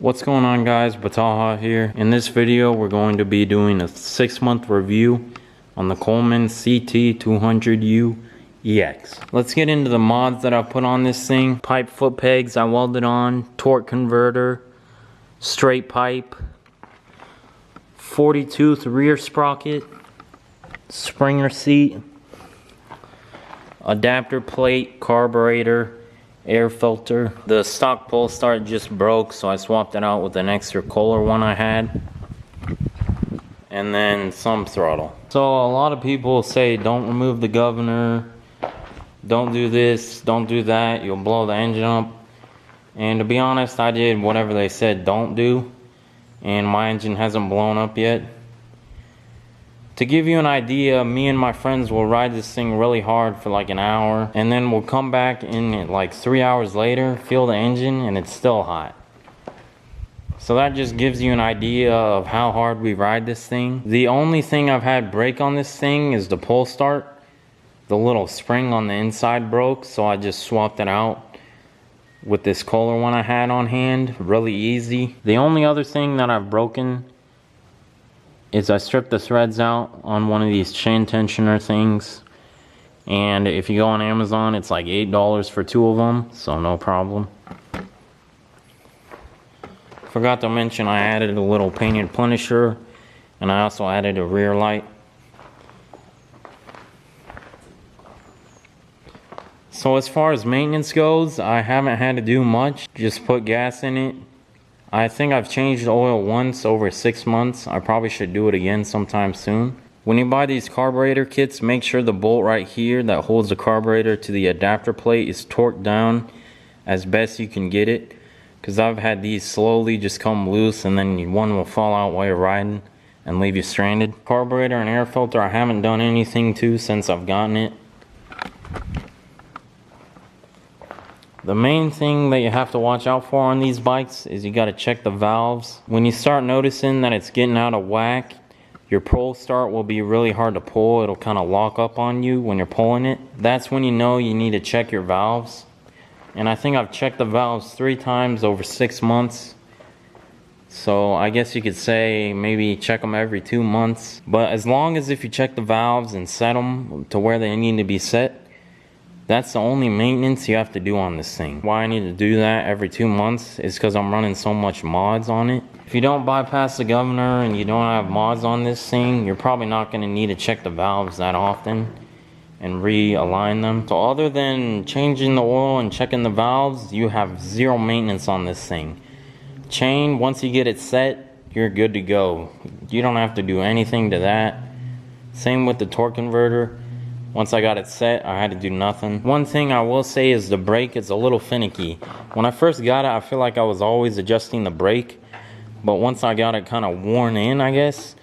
What's going on, guys? Bataha here. In this video we're going to be doing a 6-month review on the Coleman CT200U-EX. Let's get into the mods that I put on this thing. Pipe foot pegs I welded on, torque converter, straight pipe, 40-tooth rear sprocket, springer seat, adapter plate, carburetor, air filter. The stock pull start just broke, so I swapped it out with an extra Kohler one I had, and then some throttle. So a lot of people say don't remove the governor, don't do this, don't do that, you'll blow the engine up. And to be honest, I did whatever they said don't do, and my engine hasn't blown up yet. To give you an idea, me and my friends will ride this thing really hard for like an hour, and then we'll come back in like 3 hours later, feel the engine, and it's still hot. So that just gives you an idea of how hard we ride this thing. The only thing I've had break on this thing is the pull start. The little spring on the inside broke, so I just swapped it out with this Kohler one I had on hand. Really easy. The only other thing that I've broken is I stripped the threads out on one of these chain tensioner things, and if you go on Amazon it's like $8 for 2 of them, so no problem. Forgot to mention I added a little painted punisher, and I also added a rear light. So as far as maintenance goes, I haven't had to do much, just put gas in it. I think I've changed the oil once over 6 months. I probably should do it again sometime soon. When you buy these carburetor kits, make sure the bolt right here that holds the carburetor to the adapter plate is torqued down as best you can get it, because I've had these slowly just come loose and then one will fall out while you're riding and leave you stranded. Carburetor and air filter I haven't done anything to since I've gotten it. The main thing that you have to watch out for on these bikes is you got to check the valves. When you start noticing that it's getting out of whack, your pull start will be really hard to pull. It'll kind of lock up on you when you're pulling it. That's when you know you need to check your valves. And I think I've checked the valves 3 times over 6 months. So I guess you could say maybe check them every 2 months. But as long as if you check the valves and set them to where they need to be set, that's the only maintenance you have to do on this thing. Why I need to do that every 2 months is because I'm running so much mods on it. If you don't bypass the governor and you don't have mods on this thing, you're probably not going to need to check the valves that often and realign them. So other than changing the oil and checking the valves, you have 0 maintenance on this thing. Chain, once you get it set, you're good to go. You don't have to do anything to that. Same with the torque converter. Once I got it set, I had to do nothing. One thing I will say is the brake is a little finicky. When I first got it, I feel like I was always adjusting the brake. But once I got it kind of worn in, I guess,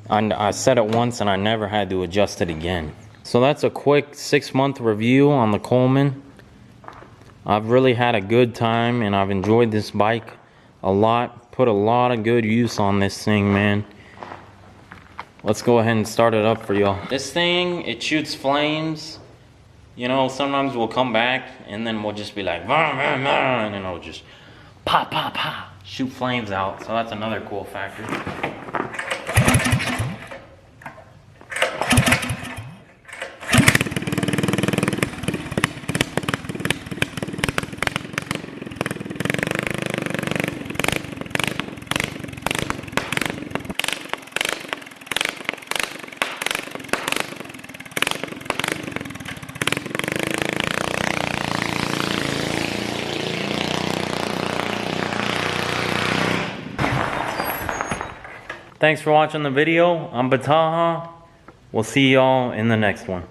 I set it once and I never had to adjust it again. So that's a quick 6-month review on the Coleman. I've really had a good time and I've enjoyed this bike a lot. Put a lot of good use on this thing, man. Let's go ahead and start it up for y'all. This thing, it shoots flames. You know, sometimes we'll come back and then we'll just be like, bah, bah, bah, and then it'll just pop, pop, pop, shoot flames out. So that's another cool factor. Thanks for watching the video. I'm Bataha. We'll see y'all in the next one.